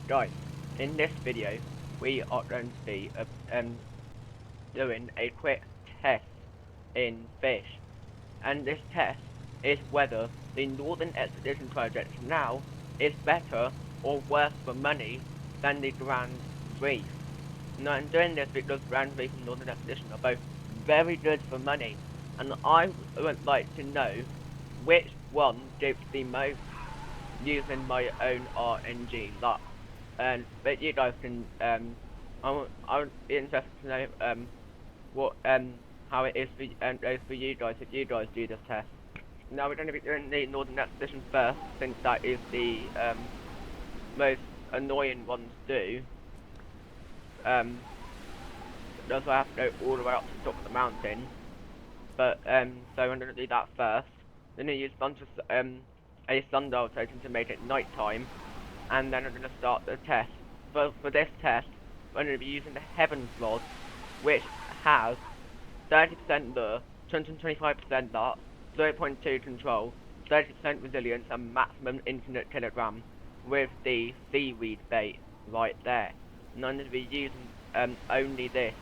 Guys, in this video, we are going to be doing a quick test in Fisch, and this test is whether the Northern Expedition project now is better or worse for money than the Grand Reef. Now, I'm doing this because Grand Reef and Northern Expedition are both very good for money, and I would like to know which one gives the most using my own RNG luck. But you guys can I would be interested to know what how it is goes for you guys if you guys do this test. Now we're going to be doing the Northern Expedition first, since that is the most annoying one to do. That's why I have to go all the way up to the top of the mountain. But so I'm going to do that first. Then I use a bunch of a sundial token to make it night time, and then I'm going to start the test. But for this test, we're going to be using the Heavens Rod, which has 30% lure, 225% luck, 0.2 control, 30% resilience, and maximum infinite kilogram, with the seaweed bait right there. And I'm going to be using only this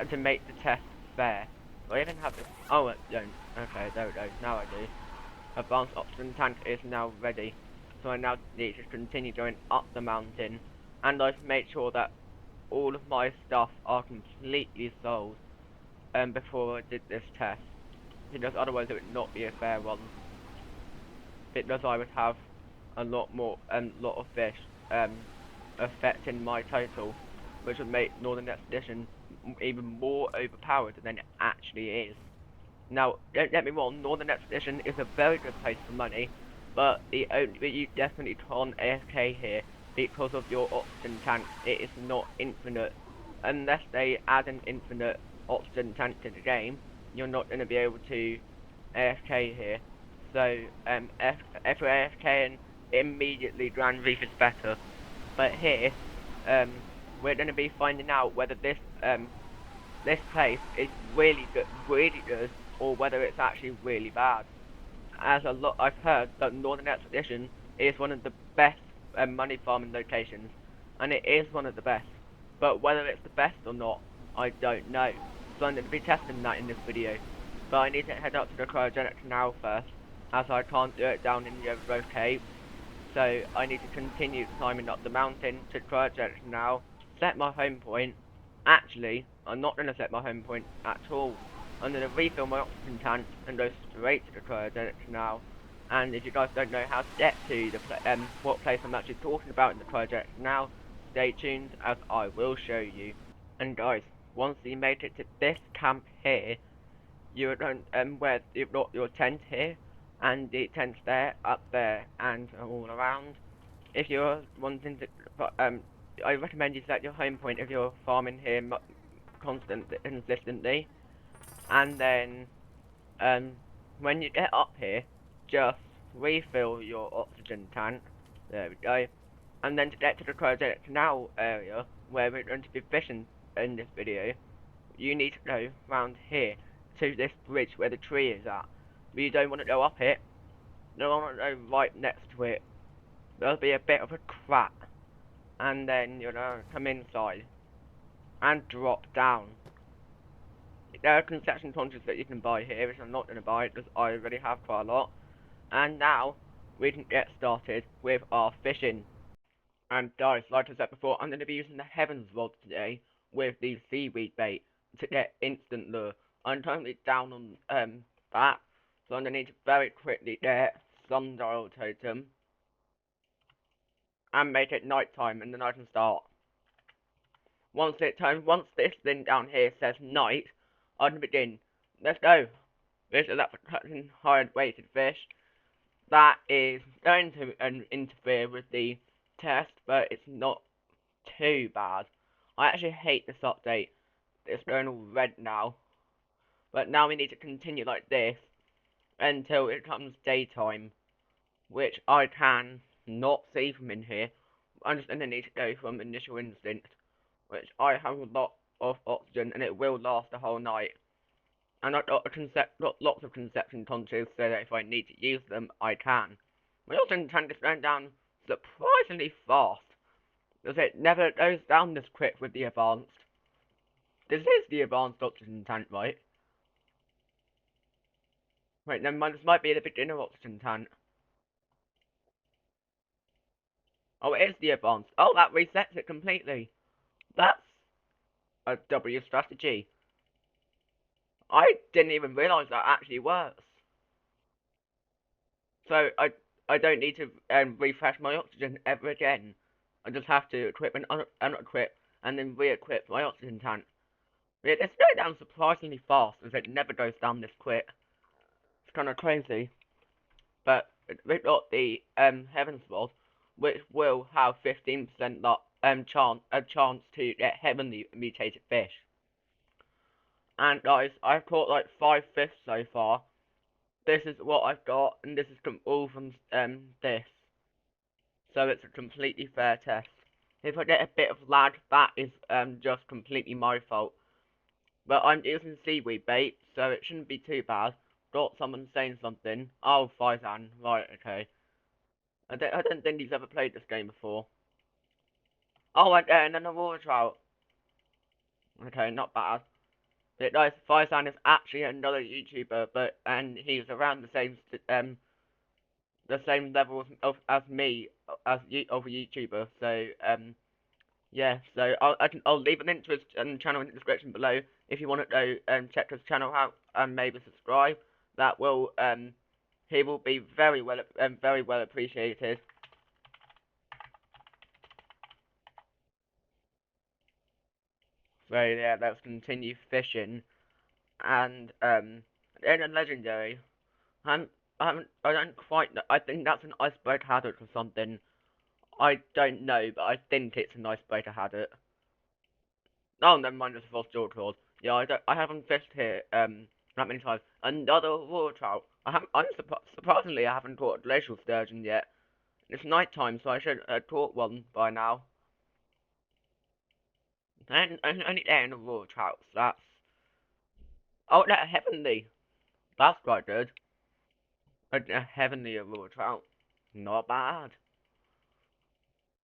to make the test fair. Do I even have this? Oh, I don't. Okay, there we go. Now I do. Advanced oxygen tank is now ready, so I now need to continue going up the mountain, and I've made sure that all of my stuff are completely sold before I did this test, because otherwise it would not be a fair one, because I would have a lot of fish affecting my total, which would make Northern Expedition even more overpowered than it actually is. Now, don't get me wrong, Northern Expedition is a very good place for money, but you definitely can't AFK here because of your oxygen tank. It is not infinite. Unless they add an infinite oxygen tank to the game, you're not going to be able to AFK here. So, if you're AFKing, immediately Grand Reef is better. But here, we're going to be finding out whether this place is really good, or whether it's actually really bad. As I've heard that Northern Expedition is one of the best money farming locations, and it is one of the best. But whether it's the best or not, I don't know. So I'm going to be testing that in this video. But I need to head up to the Cryogenic Canal first, as I can't do it down in the Overgrowth Cave. So I need to continue climbing up the mountain to the Cryogenic Canal, set my home point. Actually, I'm not going to set my home point at all. I'm going to refill my oxygen tank and go straight to the Cryogenic Canal. And if you guys don't know how to get to the what place I'm actually talking about in the Cryogenic Canal, stay tuned as I will show you. And guys, once you make it to this camp here, you're going where you've got your tent here, and the tents there, up there, and all around. If you're wanting to, I recommend you set your home point if you're farming here consistently, and then when you get up here, just refill your oxygen tank. There we go. And then to get to the Cryogenic Canal area where we're going to be fishing in this video, you need to go round here to this bridge where the tree is at. But you don't want to go up it. You don't want to go right next to it. There'll be a bit of a crack, and then you're gonna come inside and drop down. There are concession punches that you can buy here, which I'm not going to buy because I already have quite a lot. And now we can get started with our fishing. And guys, like I said before, I'm going to be using the Heavens Rod today with the seaweed bait to get instant lure. I'm currently down on that, so I'm going to need to very quickly get sundial totem and make it night time, and then I can start. Once this thing down here says night, I can begin. Let's go. This is that for catching hard weighted fish. That is going to interfere with the test, but it's not too bad. I actually hate this update. It's going all red now. But now we need to continue like this until it comes daytime, which I can not see from in here. I'm just going to need to go from initial instinct, which I have a lot of oxygen and it will last the whole night. And I've got lots of conception conches so that if I need to use them, I can. My oxygen tank is going down surprisingly fast. Does it never goes down this quick with the advanced? This is the advanced oxygen tank, right? Wait, never mind, this might be the beginner oxygen tank. Oh, it is the advanced. Oh, that resets it completely. That's a W strategy. I didn't even realise that actually works. So I don't need to refresh my oxygen ever again. I just have to equip and unequip and then re-equip my oxygen tank. It's going down surprisingly fast as it never goes down this quick. It's kind of crazy. But we've got the Heaven's Rod, which will have 15% chance to get heavenly mutated fish. And guys, I've caught like 5 fish so far. This is what I've got, and this is all from this. So it's a completely fair test. If I get a bit of lag, that is just completely my fault. But I'm using seaweed bait, so it shouldn't be too bad. Got someone saying something. Oh, Faizan. Right, okay. I don't think he's ever played this game before. Oh, and then a water trout. Okay, not bad. But guys, Faizan is actually another YouTuber, and he's around the same level as me as of a YouTuber. So yeah. So I'll leave a link to his channel in the description below if you want to go check his channel out and maybe subscribe. That will he will be very well appreciated. So yeah, let's continue fishing and in a legendary. I'm I don't quite know. I think that's an icebreaker haddock or something. I don't know, but I think it's an icebreaker haddock. Oh, never mind, it's a false jaw claws. Yeah, I haven't fished here that many times. Another water trout. Surprisingly, I haven't caught a glacial sturgeon yet. It's night time, so I should have caught one by now. And only getting a water trout. That's oh, that heavenly. That's quite good. A heavenly water trout. Not bad.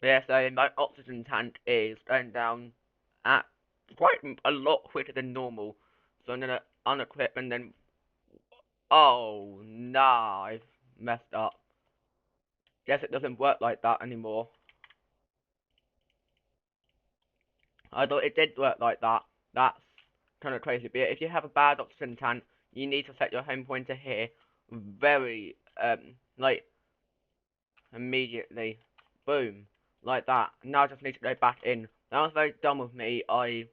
Yeah, so my oxygen tank is going down at quite a lot quicker than normal. So I'm gonna unequip and then. Oh, nah, I've messed up. Guess it doesn't work like that anymore. I thought it did work like that. That's kind of crazy. But if you have a bad oxygen tank, you need to set your home pointer here very, like, immediately. Boom. Like that. Now I just need to go back in. That was very dumb of me. I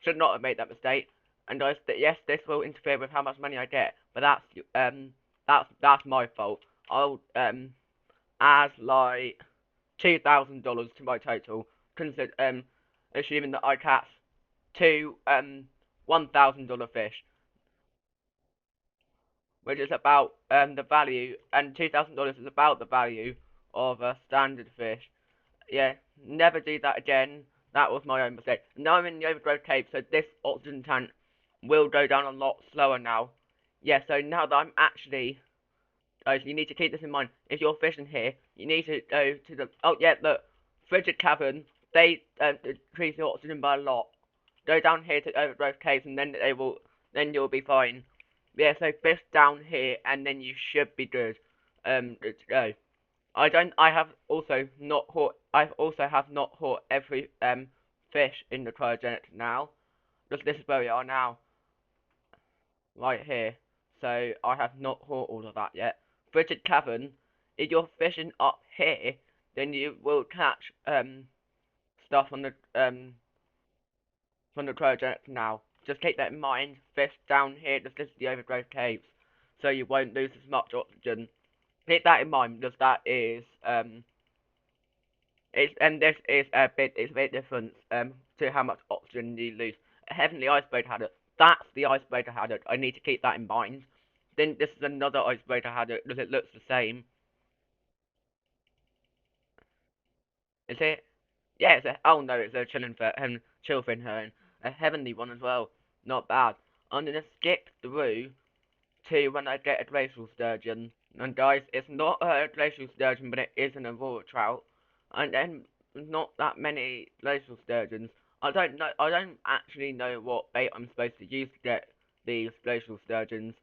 should not have made that mistake. And yes, this will interfere with how much money I get, but that's my fault. I'll add like $2,000 to my total, consider assuming that I catch two $1,000 fish, which is about the value, and $2,000 is about the value of a standard fish. Yeah, never do that again. That was my own mistake. Now I'm in the overgrowth cave, so this oxygen tank will go down a lot slower now. Yeah, so now that I'm actually... so you need to keep this in mind. If you're fishing here, you need to go to the... Oh, yeah, look. Frigid cavern. They decrease the oxygen by a lot. Go down here to overgrowth caves, and then they will... then you'll be fine. Yeah, so fish down here, and then you should be good. To go. I have also not caught. I also have not caught every fish in the cryogenic canal. Just this is where we are now, right here. So I have not caught all of that yet. Frigid cavern. If you're fishing up here, then you will catch stuff on the from the cryogenic canal. Just keep that in mind. Fish down here. Just this is the overgrowth caves, so you won't lose as much oxygen. Keep that in mind because that is this is it's a bit different to how much oxygen you lose. A heavenly icebreaker haddock. That's the icebreaker haddock. I need to keep that in mind. Then this is another icebreaker haddock because it looks the same. Is it? Yeah, oh no, it's a chillfin heron. A heavenly one as well. Not bad. I'm gonna skip through to when I get a glacial sturgeon. And guys, it's not a glacial sturgeon, but it is an aurora trout. And then not that many glacial sturgeons. I don't know. I don't actually know what bait I'm supposed to use to get these glacial sturgeons,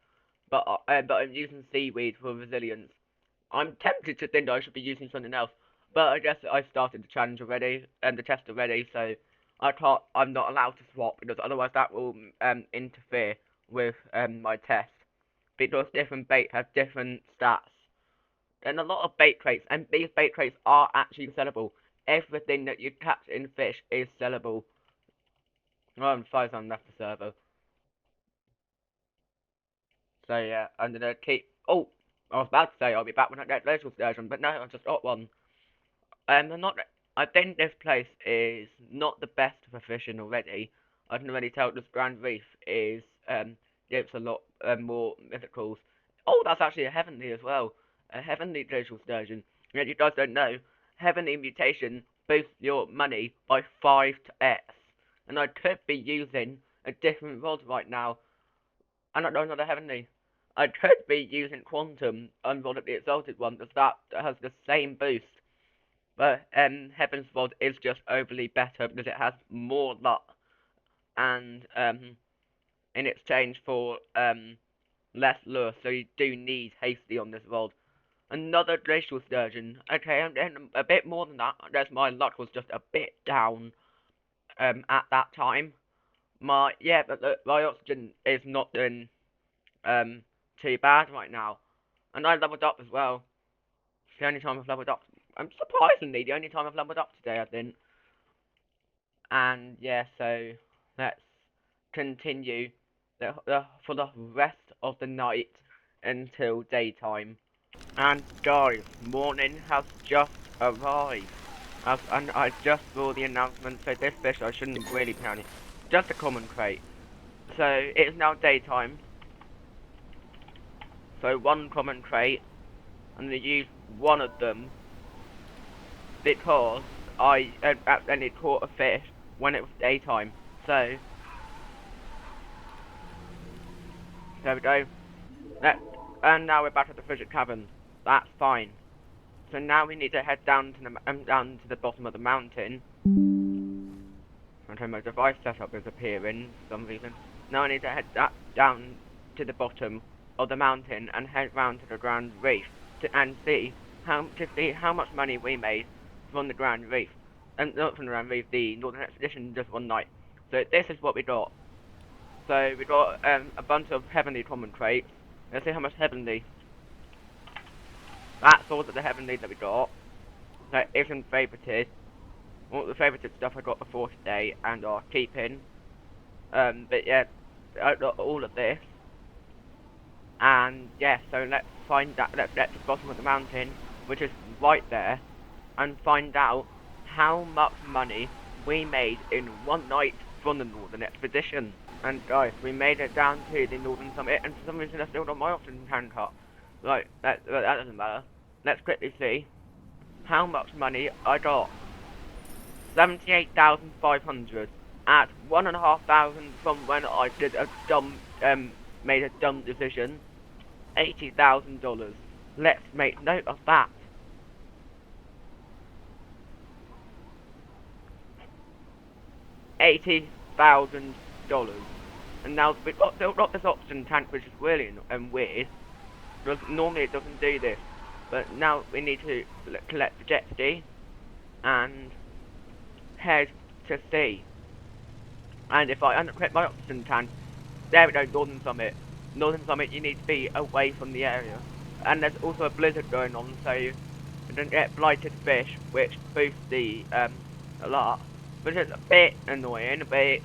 but I'm using seaweed for resilience. I'm tempted to think I should be using something else, but I guess I started the challenge already and the test already, so I can't. I'm not allowed to swap because otherwise that will interfere with my test because different bait have different stats. And a lot of bait crates, and these bait crates are actually sellable. Everything that you catch in Fisch is sellable. Well, I'm sorry, I'm left the server. So yeah, I'm gonna keep. Oh, I was about to say I'll be back when I get virtual station, but no, I just got one. I'm not. I think this place is not the best for fishing already. I can already tell this Grand Reef is gives a lot more mythicals. Oh, that's actually a heavenly as well. A heavenly glacial sturgeon. Yeah, you guys don't know. Heavenly mutation boosts your money by 5 to X. And I could be using a different rod right now. And I don't know the heavenly. I could be using quantum on one of the exalted ones, as that has the same boost. But Heaven's Rod is just overly better because it has more luck and in exchange for less lure, so you do need hasty on this rod. Another glacial sturgeon. Okay, and a bit more than that. I guess my luck was just a bit down at that time. My oxygen is not doing too bad right now, and I leveled up as well. It's the only time I've leveled up. Surprisingly, the only time I've leveled up today, I think. And yeah, so let's continue for the rest of the night until daytime. And guys, morning has just arrived. And I just saw the announcement, so this fish I shouldn't really panic. Just a common crate. So it is now daytime. So one common crate. I'm gonna use one of them because I accidentally caught a fish when it was daytime. So there we go. That, and now we're back at the Frigid Cavern. That's fine. So now we need to head down to the bottom of the mountain. Okay, my device setup is appearing for some reason. Now I need to head down to the bottom of the mountain and head round to the Grand Reef and see how much money we made from the Grand Reef. And not from the Grand Reef, the Northern Expedition just one night. So this is what we got. So we got a bunch of heavenly common crates. Let's see how much heavenly. That's all of the heavenly that we got. That isn't favorited. All the favorited stuff I got before today and are keeping. But yeah, I got all of this. And yeah, so let's let's get to the bottom of the mountain, which is right there, and find out how much money we made in one night from the Northern Expedition. And guys, we made it down to the Northern Summit, and for some reason I still got my oxygen tank up. Right, that doesn't matter. Let's quickly see how much money I got. 78,500 at 1,500 from when I did a made a dumb decision. $80,000. Let's make note of that. $80,000. And now we've still got this oxygen tank, which is really weird, because normally it doesn't do this. But now we need to collect the jet ski and head to sea. And if I unequip my oxygen tank, there we go, Northern Summit. Northern Summit, you need to be away from the area. And there's also a blizzard going on, so you don't get blighted fish, which boosts the a lot. Which is a bit annoying, but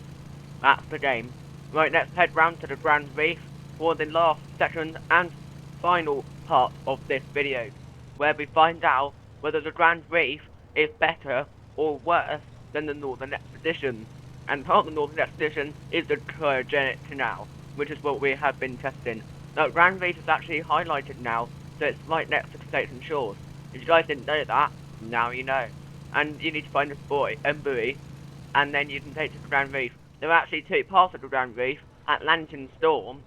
that's the game. Right, let's head round to the Grand Reef for the last second and final part of this video, where we find out whether the Grand Reef is better or worse than the Northern Expedition. And part of the Northern Expedition is the Cryogenic Canal, which is what we have been testing. Now, Grand Reef is actually highlighted now, so it's right next to the States and Shores. If you guys didn't know that, now you know. And you need to find this buoy, and then you can take it to the Grand Reef. There are actually two parts of the Grand Reef, Atlantean Storm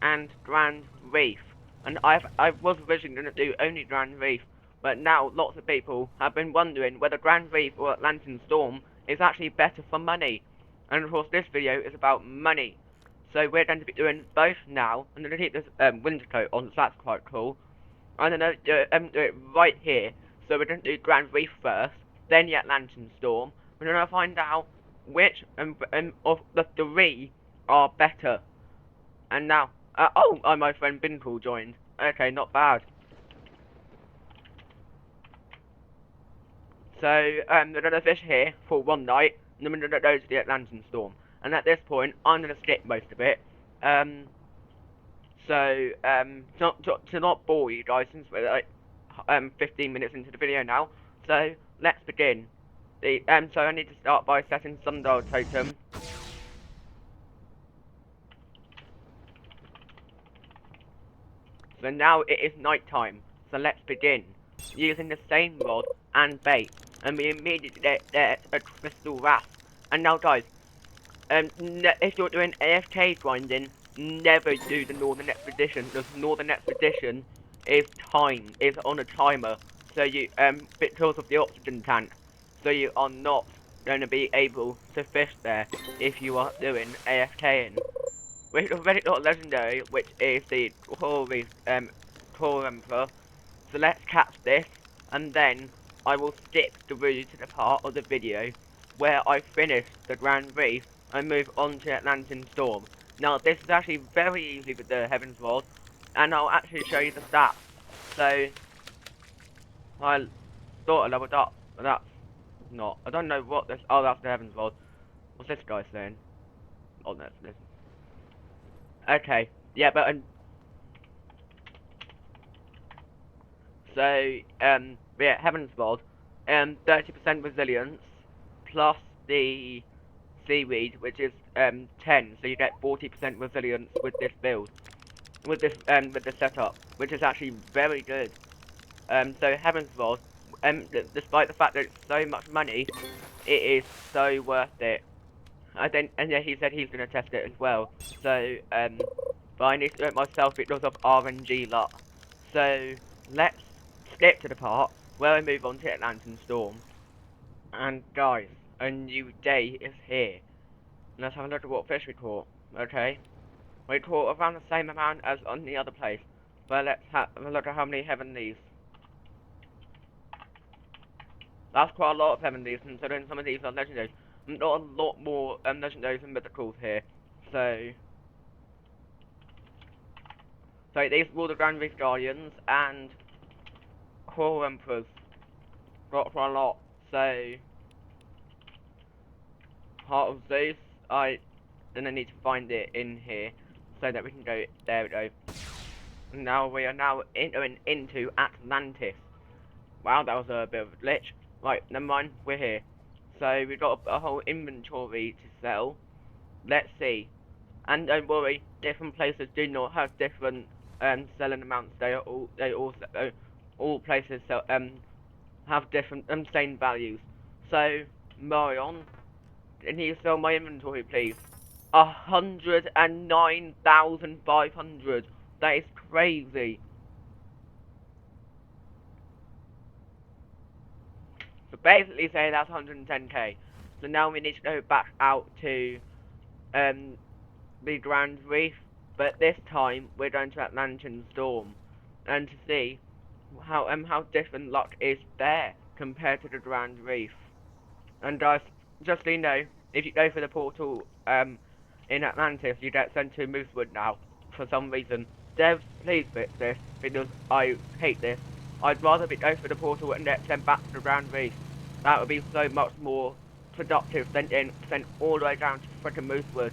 and Grand Reef. And I was originally going to do only Grand Reef, but now lots of people have been wondering whether Grand Reef or Atlantean Storm is actually better for money. And of course this video is about money. So we're going to be doing both now. I'm going to keep this winter coat on, so that's quite cool. I'm going to do it right here. So we're going to do Grand Reef first, then the Atlantean Storm. We're going to find out which of the three are better. And now, my friend Binpool joined. Okay, not bad. So, we're going to fish here for one night, and then we're going to go to the Atlantean Storm. And at this point, I'm going to skip most of it. To not bore you guys, since we're like 15 minutes into the video now. So, let's begin. So I need to start by setting Sundial Totem. So now it is night time. So let's begin. Using the same rod and bait. And we immediately get a crystal rasp. And now guys, if you're doing AFK grinding, never do the Northern Expedition, because Northern Expedition is on a timer. So you, because of the oxygen tank. So you are not going to be able to fish there if you are doing AFKing. We've already got a legendary, which is the Core Emperor. So let's catch this, and then I will skip through to the part of the video where I finish the Grand Reef and move on to Atlantean Storm. Now this is actually very easy with the Heaven's Rod, and I'll actually show you the stats. So, I thought I leveled up, but that's not. I don't know what this, oh that's the Heaven's Rod. What's this guy saying? Oh no, it's this. Okay, yeah, but so yeah, Heaven's Rod, 30% resilience plus the seaweed, which is 10, so you get 40% resilience with this build, with the setup, which is actually very good. So Heaven's Rod, despite the fact that it's so much money, it is so worth it. And yeah, he said he's gonna test it as well. So, but I need to do it myself because of RNG luck. So, let's skip to the part where I move on to Atlantean Storm. And guys, a new day is here. Let's have a look at what fish we caught. Okay, we caught around the same amount as on the other place. But let's have a look at how many heavenlies. That's quite a lot of heavenlies, considering some of these are legendaries. Not a lot more legendaries and mythicals here. So these were the Grand Reef Guardians and Core Emperors. Got quite a lot. So Heart of Zeus, then I need to find it in here so that we can go. There we go. Now we are now entering into Atlantis. Wow, that was a bit of a glitch. Right, never mind, we're here. So we've got a whole inventory to sell. Let's see. And don't worry, different places do not have different selling amounts. All places sell, have different same values. So Marion, can you sell my inventory please? 109,500. That is crazy. So basically say that's 110k. So now we need to go back out to the Grand Reef, but this time we're going to Atlantean Storm, and to see how different luck is there compared to the Grand Reef. And guys, just so you know, if you go for the portal in Atlantis, you get sent to Moosewood now for some reason. Devs, please fix this because I hate this. I'd rather go for the portal and get sent back to the Grand Reef. That would be so much more productive than getting sent all the way down to frickin' Moosewood.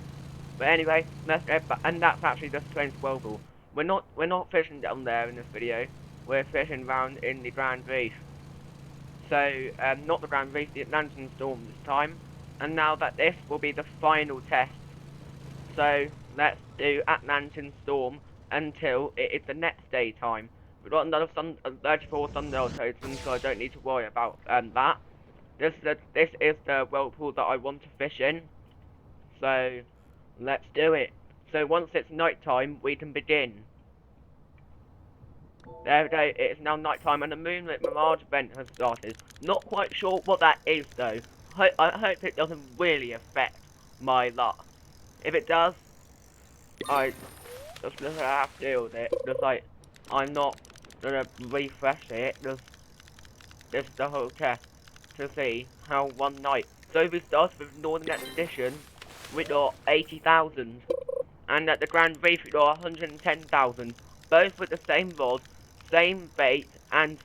But anyway, let's get back, and that's actually just Strange Whirlpool. We're not fishing down there in this video. We're fishing round in the Grand Reef. So, not the Grand Reef, the Atlantean Storm this time. And now that this will be the final test. So, let's do Atlantean Storm until it is the next day time. We've got another 34 sundial tokens, so I don't need to worry about that. This is the whirlpool that I want to fish in. So, let's do it. So once it's night time, we can begin. There we go, it's now night time and the moonlit mirage event has started. Not quite sure what that is though. I hope it doesn't really affect my luck. If it does, I just gonna have to deal with it. Just like, I'm not gonna refresh it, just the whole test to see how one night. So we started with Northern Expedition, we got 80,000. And at the Grand Reef we got 110,000. Both with the same rod, same bait, and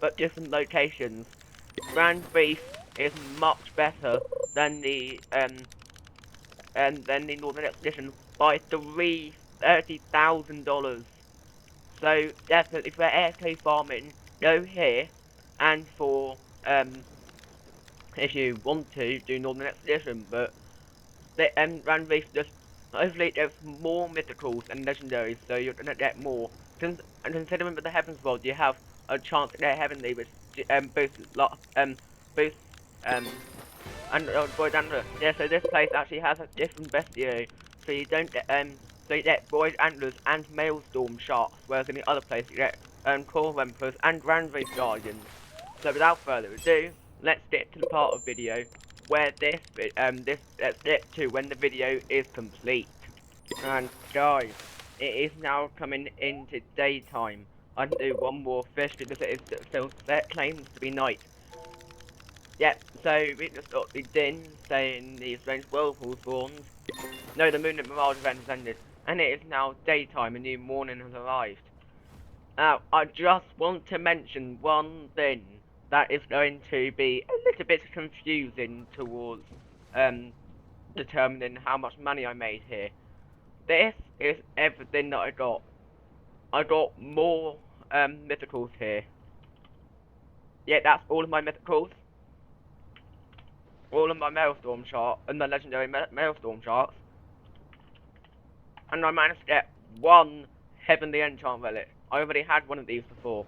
but different locations. Grand Reef is much better than the Northern Expedition by $30,000. So definitely for AFK farming, go here, and for if you want to do Northern Expedition, but the Grand Reef just hopefully there's more mythicals and legendaries, so you're gonna get more. And considering with the Heavens World, you have a chance to get Heavenly, which boosts and Void Antler. Yeah, so this place actually has a different bestiary, so you don't get so you get Void Antlers and Maelstrom Sharks, whereas in the other place you get Coral Emperors and Grand Reef Guardians. So without further ado, let's get to the part of video where let's get to when the video is complete. And guys, it is now coming into daytime. I can do one more fish because it is still claims to be night. Yep, so we just got the din saying the strange whirlpool spawns. No, the moon and mirage event has ended, and it is now daytime, a new morning has arrived. Now, I just want to mention one thing that is going to be a little bit confusing towards determining how much money I made here. This is everything that I got. I got more mythicals here. Yeah, that's all of my mythicals. All of my Maelstrom sharks and the legendary Maelstrom sharks. And I managed to get one Heavenly Enchant Relic. I already had one of these before.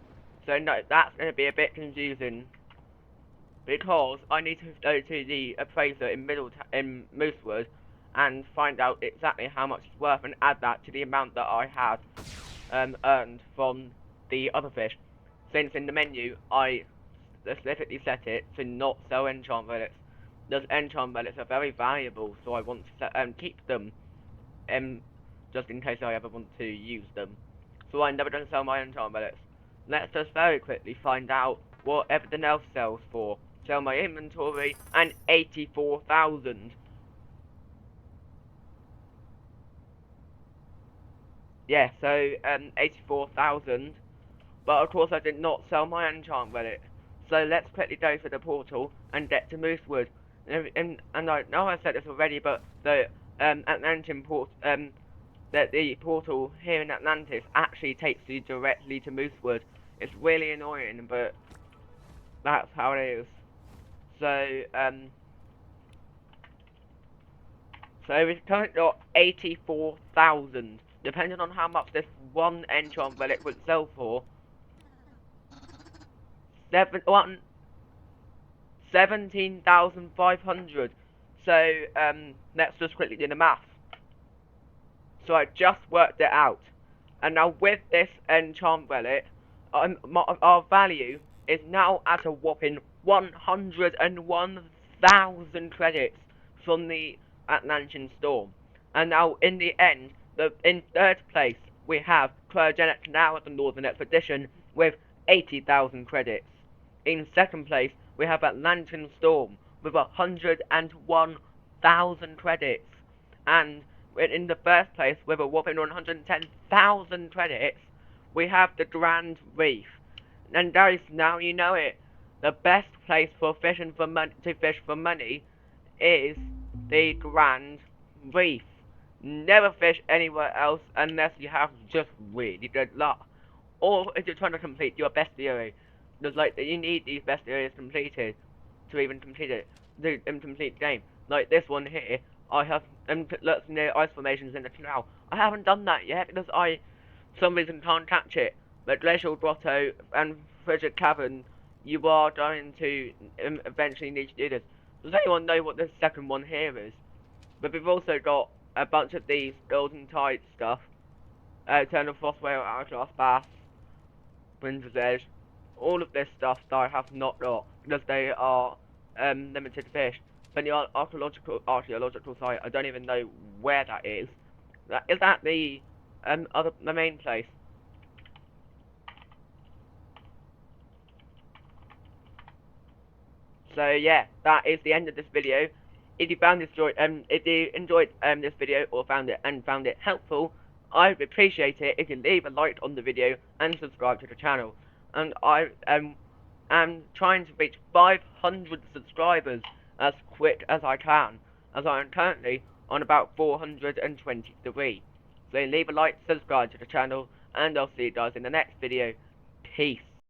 So no, that's going to be a bit confusing. Because I need to go to the appraiser in Moosewood and find out exactly how much it's worth and add that to the amount that I had earned from the other fish. Since in the menu I specifically set it to not sell enchant relics. Those enchant relics are very valuable, so I want to keep them just in case I ever want to use them. So I'm never going to sell my enchant relics. Let's just very quickly find out what everything else sells for. Sell my inventory and 84,000. Yeah, so 84,000. But of course I did not sell my enchant relic. So let's quickly go to the portal and get to Moosewood. And I know I said this already, but the Atlantean the portal here in Atlantis actually takes you directly to Moosewood. It's really annoying, but that's how it is. So so we've currently got 84,000. Depending on how much this one enchant relic would sell for. 17,500. So let's just quickly do the math. So I just worked it out, and now with this enchant relic, our value is now at a whopping 101,000 credits from the Atlantean Storm. And now in the end, in third place we have Cryogenic Canal at the Northern Expedition with 80,000 credits. In second place we have Atlantean Storm with 101,000 credits. And in the first place with a whopping 110,000 credits, we have the Grand Reef. And guys, now you know it. The best place for fishing for to fish for money is the Grand Reef. Never fish anywhere else unless you have just really good luck. Or if you're trying to complete your bestiary. There's like you need these bestiaries completed to even complete it. To complete the game. Like this one here, I have lots near ice formations in the canal. I haven't done that yet because I, for some reason, can't catch it. But Glacial Grotto and Frigid Cavern, you are going to eventually need to do this. Does anyone know what the second one here is? But we've also got a bunch of these Golden Tide stuff. Eternal Frost Whale, Hourglass Bass, Winter's Edge, all of this stuff that I have not got because they are limited fish. But the archaeological site, I don't even know where that is. Is that the the main place? So yeah, that is the end of this video. If you found this if you enjoyed this video or found it helpful, I would appreciate it if you leave a like on the video and subscribe to the channel. And I am trying to reach 500 subscribers as quick as I can, as I am currently on about 423. So leave a like, subscribe to the channel, and I'll see you guys in the next video. Peace.